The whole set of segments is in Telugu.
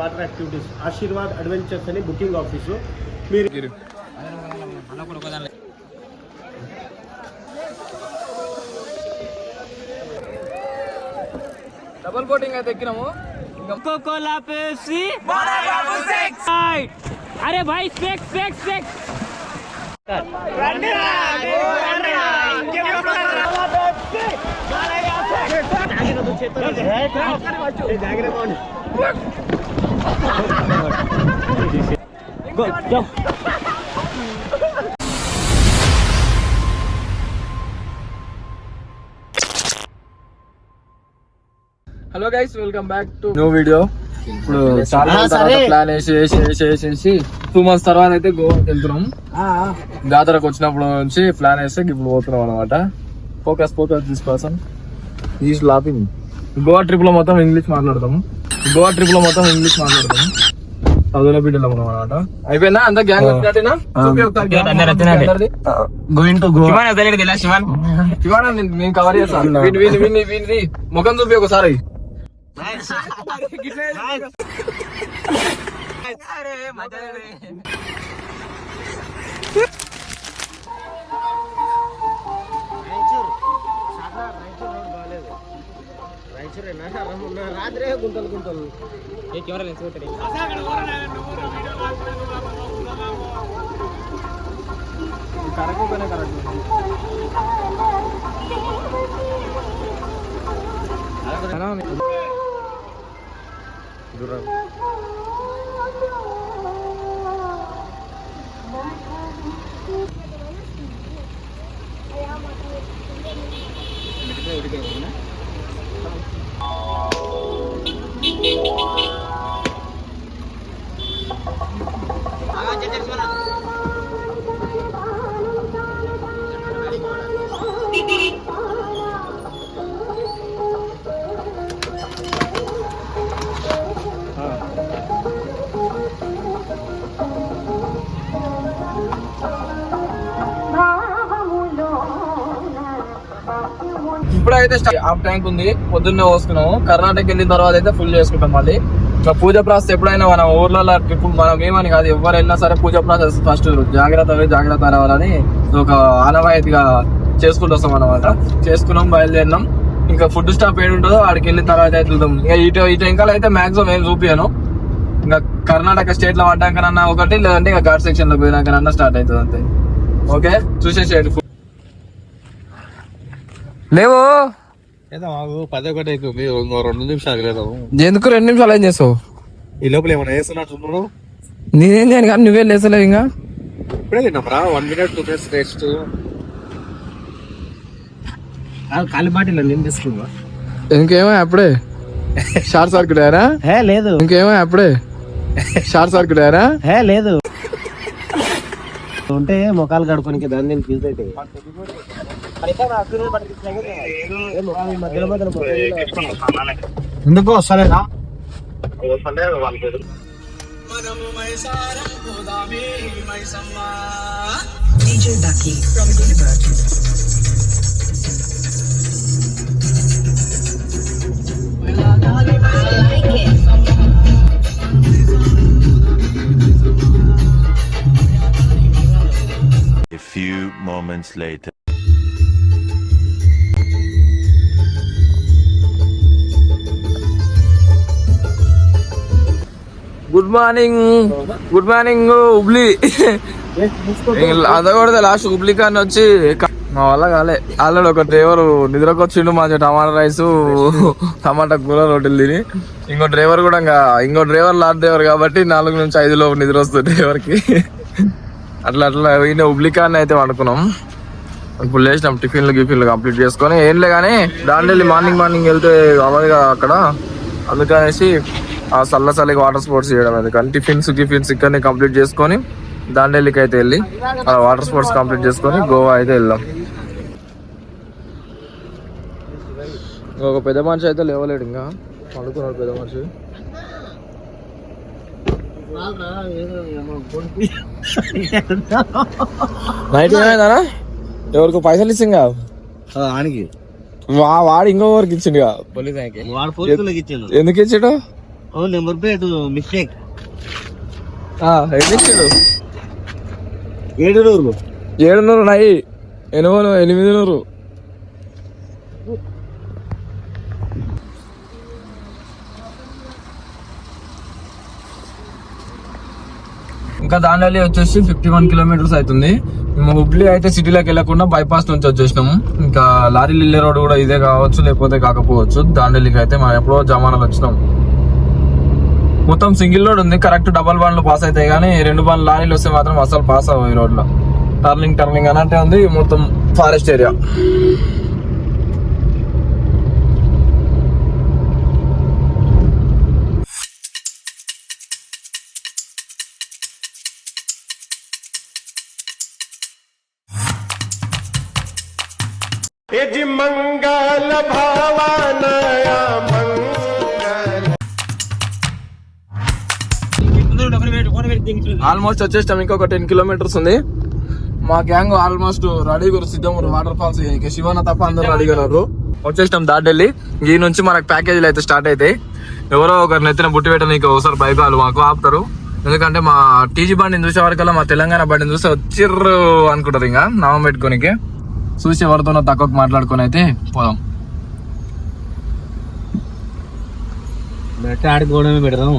వాటర్ యాక్టివిటీస్ ఆశీర్వాద్ అడ్వెంచర్స్ అని బుకింగ్ ఆఫీసు. మీరు డబుల్ బోటింగ్ అయితే ఎక్కినాము. కోకోలా పెప్సీ అరే భాయ్ specs specs specs hello guys, welcome back to new video. ఇప్పుడు చాలా ప్లాన్ వేసి 2 months తర్వాత అయితే గోవాకి వెళ్తున్నాం. జాతరకు వచ్చినప్పుడు నుంచి ప్లాన్ వేస్తే ఇప్పుడు పోతున్నాం అనమాట. Focus this person is laughing. Goa trip లో మొత్తం ఇంగ్లీష్ మాట్లాడతాము. చదువుల బిడ్డలు అనమాట. అయిపోయిందా అంతా గ్యాంగ్ వచ్చినట్టేనా? నేను కవర్ చేస్తాను. వీని ముఖం చూపి ఒకసారి. రాత్రే గుంటలు ఇప్పుడైతే హాఫ్ ట్యాంక్ ఉంది, పొద్దున్నే పోసుకున్నాము. కర్ణాటక వెళ్ళిన తర్వాత అయితే ఫుల్ చేసుకుంటాం. మళ్ళీ పూజ ప్రాసెస్ ఎప్పుడైనా మన ఊర్లలో ట్రిప్ మనం ఏమని కాదు, ఎవరు వెళ్ళినా సరే పూజ ప్రాసెస్ ఫస్ట్ జాగ్రత్త రావాలని ఒక ఆనవాయితీగా చేసుకుంటూ వస్తాం అనమాట. చేసుకున్నాం, బయలుదేరినాం. ఇంకా ఫుడ్ స్టాప్ ఏడు ఉంటుందో ఆడికి వెళ్ళిన తర్వాత అయితే వెళ్దాం. ఇంకా ఇటు ఇంకా అయితే మాక్సిమం ఏం చూపియాను. ఇంకా కర్ణాటక స్టేట్ లో పడ్డాకనన్నా ఒకటి, లేదంటే ఇంకా ఘాట్ సెక్షన్ లో పోయినాకనన్నా స్టార్ట్ అవుతుంది అంతే. ఓకే, చూసేసేయండి. లేవు 11 అవుతుంది, 2 నిమిషాలు లేదు. ఎందుకు 2 నిమిషాలు ఏం చేస్తావు? ఈ లోపల ఏమైనా వేస్తున్నట్టున్నాడు. నేనేం చేయను కానీ నువ్వే లేసలేవు. ఇంకా ఇప్పుడే తిన్నామరా, 1 minute 2 minutes రెస్ట్. కాలి బాటిల్ నేను తీసుకున్నా. ఇంకేమో అప్పుడే షార్ట్ సర్క్యూట్ అయ్యారా? లేదు. ఇంకేమో అప్పుడే షార్ట్ సర్క్యూట్ అయ్యారా? లేదు. ఉంటే మొఖాలు కడుకోనికి దాన్ని నేను తీసుకుంటే ఎందుకు వస్తలేదా? A few moments later. Good morning Hubli. అదకూడదు లాస్ట్ హుబ్లీ కానీ వచ్చి మా వల్ల కాలే. ఆల్రెడీ ఒక డ్రైవర్ నిద్రకు వచ్చిండు. మా టమాటా రైస్ టమాటా కూర రొట్టెలు తిని. ఇంకో డ్రైవర్ లాస్ట్ డ్రైవర్ కాబట్టి 4 నుంచి 5 లోపు నిద్ర వస్తుంది డ్రైవర్ కి. అట్లా ఈయన హుబ్లీ కానీ అయితే వండుకున్నాం. ఇప్పుడు లేచినాం, టిఫిన్లు కంప్లీట్ చేసుకొని. ఏంలే కానీ దాంట్లో మార్నింగ్ వెళ్తే అవ్వదు కదా అక్కడ, అందుకనేసి ఆ చల్లకి వాటర్ స్పోర్ట్స్ చేయడం. అందుకని టిఫిన్స్ ఇక్కడనే కంప్లీట్ చేసుకొని దాండేలికి అయితే వెళ్ళి అలా వాటర్ స్పోర్ట్స్ కంప్లీట్ చేసుకొని గోవా అయితే వెళ్దాం. ఒక పెద్ద మనిషి అయితే లేవలేడు, ఇంకా పండుకున్నాడు పెద్ద మనిషి. నైట్ ఏమైందా? ఎవరికి పైసలు ఇచ్చింది ఆనికి వాడు ఇంకొకరికి ఇచ్చిండు. ఎందుకు ఎందుకు ఇచ్చాడు? Number plate mistake. ఎన్ని ఇచ్చిండు? 700. 700 ఉన్నాయి. 800. ఇంకా దాంట్లో వచ్చేసి 51 కిలోమీటర్స్ అవుతుంది. మేము హుబ్లీ అయితే సిటీలోకి వెళ్ళకుండా బైపాస్ నుంచి వచ్చేసినాము. ఇంకా లారీ లిల్లే రోడ్ కూడా ఇదే కావచ్చు, లేకపోతే కాకపోవచ్చు. దాండేలికి అయితే మనం ఎప్పుడో జమానాలు వచ్చినాం. మొత్తం సింగిల్ రోడ్ ఉంది, కరెక్ట్ డబల్ బండ్లు పాస్ అవుతాయి. కానీ 2 బండ్లు లారీలు వస్తే మాత్రం అసలు పాస్ అవ్వవు ఈ రోడ్ లో. టర్నింగ్ అన్నట్టే ఉంది. మొత్తం ఫారెస్ట్ ఏరియా. మంగళ భావనయ ఆల్మోస్ట్ వచ్చేస్తాం. ఇంకొక 10 కిలోమీటర్స్ ఉంది. మా గ్యాంగ్ ఆల్మోస్ట్ రెడీగా సిద్ధం. వాటర్ ఫాల్స్ శివన తప్ప అందరూ రెడీగా ఉన్నారు. వచ్చేస్తాం దాటెళ్ళి. ఈ నుంచి మనకు ప్యాకేజీలు అయితే స్టార్ట్ అవుతాయి. ఎవరో ఒకరు నెత్తిన బుట్టి పెట్ట నీకు ఒకసారి బైక్ వాళ్ళు మాకు ఆపుతారు. ఎందుకంటే మా టీజీ బండిని చూసే వరకల్లా మా తెలంగాణ బండిని చూస్తే వచ్చిర్రు అనుకుంటారు. ఇంకా నామం పెట్టుకోనికి చూసి ఎవరితోనో తక్కువ మాట్లాడుకొని అయితే పోదాం. ఆడుకోవడమే పెడదాం.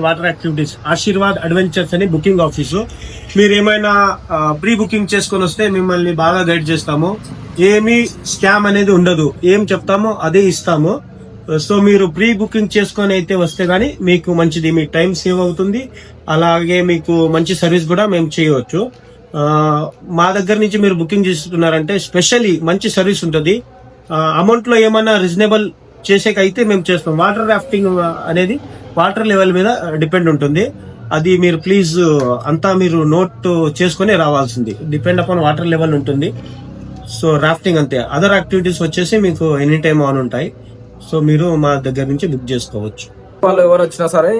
వాటర్ యాక్టివిటీస్ ఆశీర్వాద్ అడ్వెంచర్స్ అని బుకింగ్ ఆఫీసు. మీరు ఏమైనా ప్రీ బుకింగ్ చేసుకొని వస్తే మిమ్మల్ని బాగా గైడ్ చేస్తాము. ఏమీ స్కామ్ అనేది ఉండదు. ఏం చెప్తామో అదే ఇస్తాము. సో మీరు ప్రీ బుకింగ్ చేసుకొని అయితే వస్తే గానీ మీకు మంచిది. మీ టైం సేవ్ అవుతుంది. అలాగే మీకు మంచి సర్వీస్ కూడా మేము చేయవచ్చు. మా దగ్గర నుంచి మీరు బుకింగ్ చేసుకున్నారంటే స్పెషల్లీ మంచి సర్వీస్ ఉంటుంది. అమౌంట్ లో ఏమన్నా రీజనబుల్ చేసేకైతే మేము చేస్తాం. వాటర్ రాఫ్టింగ్ అనేది వాటర్ లెవెల్ మీద డిపెండ్ ఉంటుంది. అది మీరు ప్లీజ్ అంతా మీరు నోట్ చేసుకుని రావాల్సింది. డిపెండ్ అపాన్ వాటర్ లెవెల్ ఉంటుంది. సో రాఫ్టింగ్ అంతే. అదర్ యాక్టివిటీస్ వచ్చేసి మీకు ఎనీ టైమ్ ఆన్ ఉంటాయి. సో మీరు మా దగ్గర నుంచి బుక్ చేసుకోవచ్చు. వాళ్ళు ఎవరు వచ్చినా సరే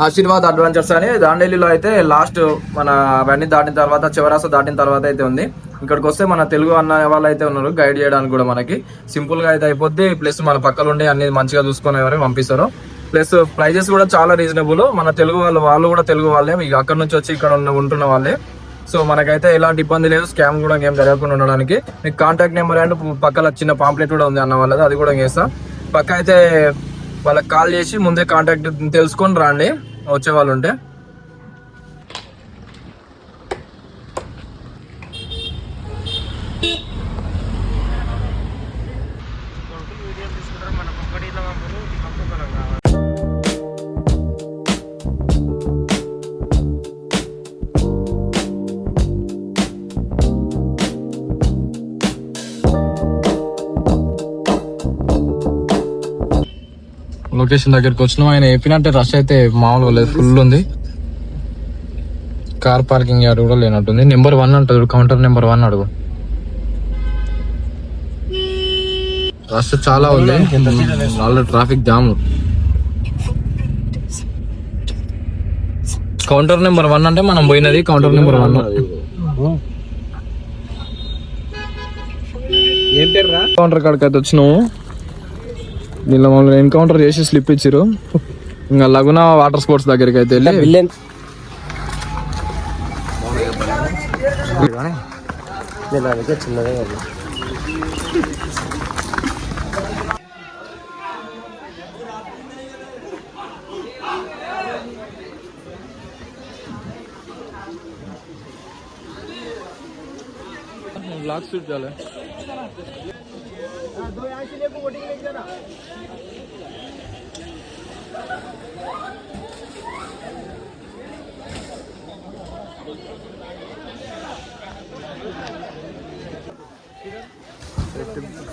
ఆశీర్వాద్ అడ్వెంచర్స్ అని దాండేలిలో అయితే లాస్ట్ మన అవన్నీ దాటిన తర్వాత చివరాస దాటిన తర్వాత అయితే ఉంది. ఇక్కడికి వస్తే మన తెలుగు అన్న వాళ్ళు అయితే ఉన్నారు గైడ్ చేయడానికి కూడా. మనకి సింపుల్ గా అయితే అయిపోద్ది. ప్లస్ మన పక్కలుండి అన్ని మంచిగా చూసుకుని ఎవరైనా పంపిస్తారు. ప్లస్ ప్రైజెస్ కూడా చాలా రీజనబుల్. మన తెలుగు వాళ్ళు కూడా తెలుగు వాళ్ళే, ఇక అక్కడ నుంచి వచ్చి ఇక్కడ ఉంటున్న వాళ్ళే. సో మనకైతే ఎలాంటి ఇబ్బంది లేదు. స్కామ్ కూడా ఏం జరగకుండా ఉండడానికి మీకు కాంటాక్ట్ నెంబర్ అండ్ పక్కన చిన్న పాంప్లెట్ కూడా ఉంది అన్న వాళ్ళది, అది కూడా చేస్తాం. పక్క అయితే వాళ్ళకి కాల్ చేసి ముందే కాంటాక్ట్ తెలుసుకొని రండి వచ్చే వాళ్ళు ఉంటే. లొకేషన్ దగ్గరికి వచ్చినాం. ఆయన చెప్పినట్టే రష్ అయితే మామూలుగా లేదు, ఫుల్ ఉంది. కార్ పార్కింగ్ యార్డ్ కూడా లేనట్టుంది. నెంబర్ 1 అంటారు, కౌంటర్ నెంబర్ 1 అడుగు. రష్ చాలా ఉంది, already traffic jam. Counter number 1 అంటే మనం పోయినది కౌంటర్ నెంబర్ 1. ఏం పేరు రా? కౌంటర్ కాడికి అయితే వచ్చినాము. దీనిలో మమ్మల్ని ఎన్కౌంటర్ చేసి స్లిప్ ఇచ్చారు. ఇంకా లగునా వాటర్ స్పోర్ట్స్ దగ్గరికి అయితే వెళ్ళి చిన్నదే ब्लॉक शूट झालं.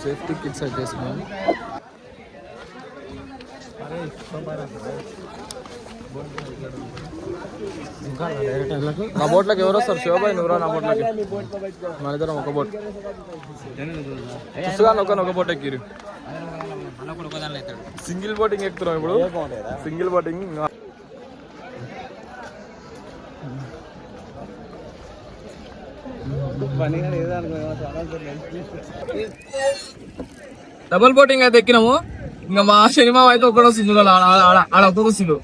సేఫ్టీ కిట్స్ అయితే వేసుకున్నాం. నా బోట్లకి ఎవరు వస్తారు? శివబాయ్ నువ్వురా నా బోట్లకి. మన ఇద్దరం ఒక బోట్ ఒక బోట్ ఎక్కిరు. సింగిల్ బోటింగ్ ఎక్కుతున్నాం ఇప్పుడు. సింగిల్ బోటింగ్ డబుల్ బోటింగ్ అయితే ఎక్కినాము. ఇంకా మా సినిమా అయితే ఒక్కడు వస్తుంది, ఆడ ఒక్కడు వస్తుంది.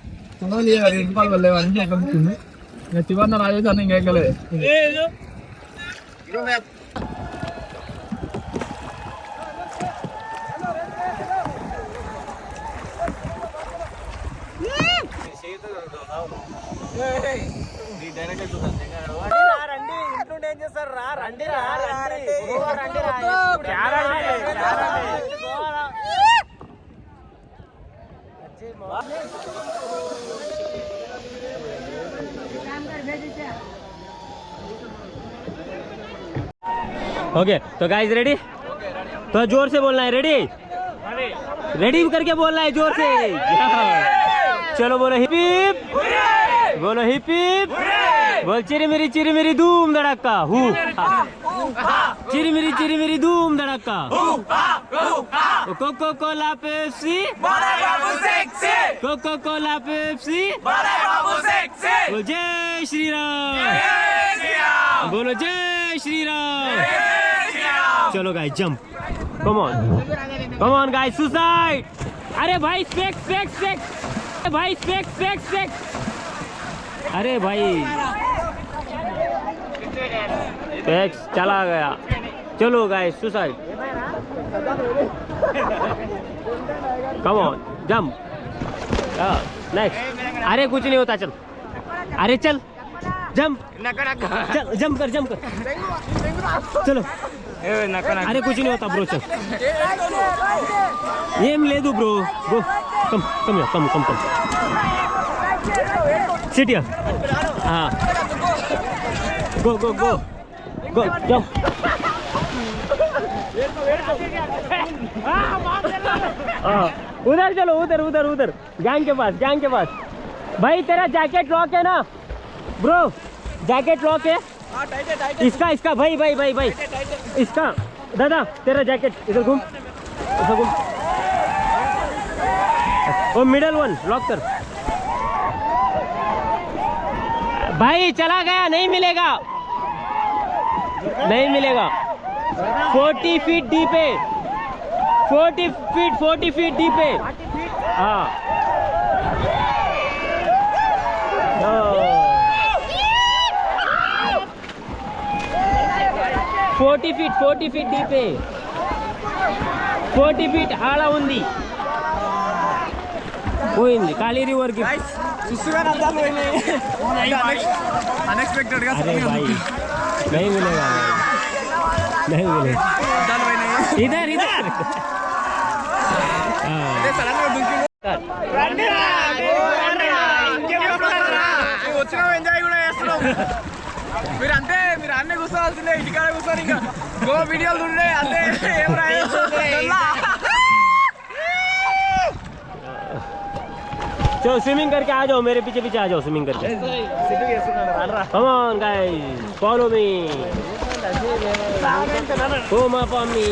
రూపాయలు వెళ్ళేవాళ్ళని ఎక్కడ వస్తుంది. ఇంకా చివరిన రాజేశాన్ని ఇంకా ఎక్కలేదు. ओके तो गाइस रेडी, तो जोर से बोलना है. रेडी रेडी करके बोलना है जोर से. चलो बोलो हिप हिप, बोलो हिप हिप, बोल चिरी मेरी धूम धड़का हु, चिरी मेरी धूम धड़का. Coca Cola Pepsi, Coca Cola Pepsi, बोल जय श्री राम, बोलो जय श्री राम. चलो guys jump, come on guys, suicide. अरे भाई स्पेक्स स्पेक्स स्पेक्स, भाई स्पेक्स स्पेक्स स्पेक्स. अरे भाई स्पेक्स चला गया. चलो guys suicide, come on jump. Next. अरे कुछ नहीं होता, चल. अरे चल जंप, चल जंप कर चलो. अरे कुछ नहीं होता ब्रो, चल. एम ले दो bro, go come sit here. हाँ गो जंप. उधर चलो, उधर गैंग के पास. भाई तेरा जैकेट लॉक है ना ब्रो? जैकेट लॉक है इसका भाई इसका. दादा तेरा जैकेट इधर घूम. वो मिडल वन लॉक कर. भाई चला गया, नहीं मिलेगा. 40 फीट डीप है, 40 फीट डीप है. हाँ 40 ఫీట్ డీప్, 40 ఫీట్ ఆళ ఉంది. పోయింది ఖాళీ రివర్కి. అన్ఎక్స్పెక్టెడ్ గా अरे भाई नहीं मिलेगा. इधर వచ్చినా ఎంజాయ్ కూడా చేస్తున్నాం. మీరు అన్నీ కూర్చోవాల్సిందే, ఇంటికాడ కూర్చొని ఇంకా గో వీడియోలు ఉండే అంతే. चलो स्विमिंग करके आ जाओ, मेरे पीछे आ जाओ स्विमिंग करके. कम on guys, follow me. Come up on me.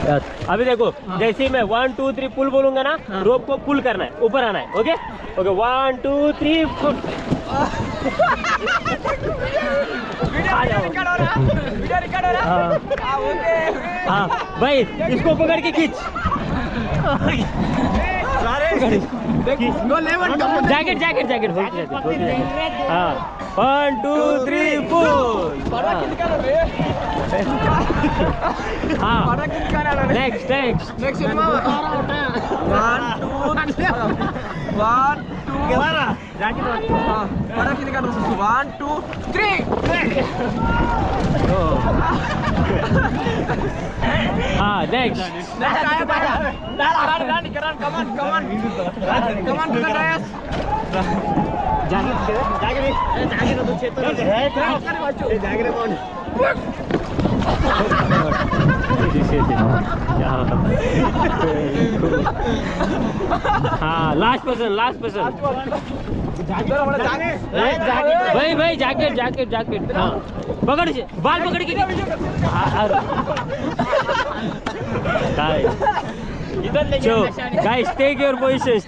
Sir अभी देखो, जैसे ही मैं 1 2 3 पुल बोलूंगा ना, रोप को पुल करना है, ऊपर आना है. ओके 1 2 3 पुल. हाँ भाई इसको पकड़ के खींच. जैकेट हाँ 1 2 3 पुल. हाँ नेक्स्ट One, two, three. हाँ next. Come on to the dais. हाँ लास्ट पर्सन भाई जैकेट हाँ पकड़ से बाल पकड़ के guys take your positions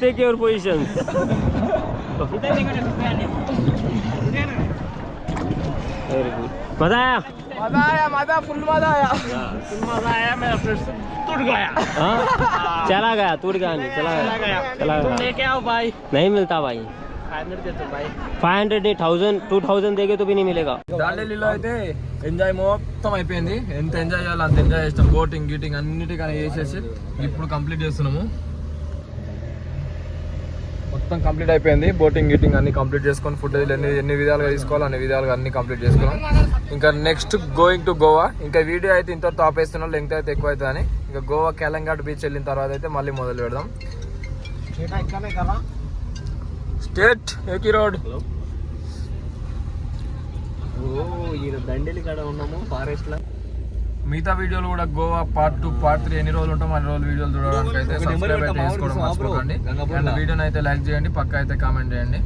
very good मजा आया फुल मजा आया हाँ? चला गया टूट गया नहीं चला गया लेके आओ भाई नहीं मिलता भाई 500 नहीं 1000 देगे तो भी नहीं मिलेगा దాండేలిలో అయితే ఎంజాయ్ మొత్తం అయిపోయింది ఎంత ఎంజాయ్ చేయాలో అంత ఎంజాయ్ చేస్తాం బోటింగ్ గీటింగ్ అన్నిటికీ చేసేసి ఇప్పుడు కంప్లీట్ చేస్తున్నాము మొత్తం కంప్లీట్ అయిపోయింది బోటింగ్ గీటింగ్ అన్ని కంప్లీట్ చేసుకొని ఫుడ్ ఎన్ని విధాలుగా తీసుకోవాలి అన్ని విధాలుగా అన్ని కంప్లీట్ చేసుకున్నాం ఇంకా నెక్స్ట్ గోయింగ్ టు గోవా ఇంకా వీడియో అయితే ఇంతతో ఆపేస్తున్నాం లెంగ్త్ అయితే ఎక్కువ అవుతుందని ఇంకా గోవా కేలంఘాట్ బీచ్ వెళ్ళిన తర్వాత అయితే మళ్ళీ మొదలు పెడదాం స్టేట్ ఏకీ రోడ్ దండేలి కాడ ఉన్నాము ఫారెస్ట్ లా మిగతా వీడియోలు కూడా గోవా పార్ట్ 2 పార్ట్ 3 ఎన్ని రోజులు ఉంటాం అన్ని రోజులు వీడియోలు చూడడానికి అయితే సబ్స్క్రైబ్ అయితే చేసుకోవడం మర్చిపోకండి అండ్ వీడియోని అయితే లైక్ చేయండి పక్కా అయితే కామెంట్ చేయండి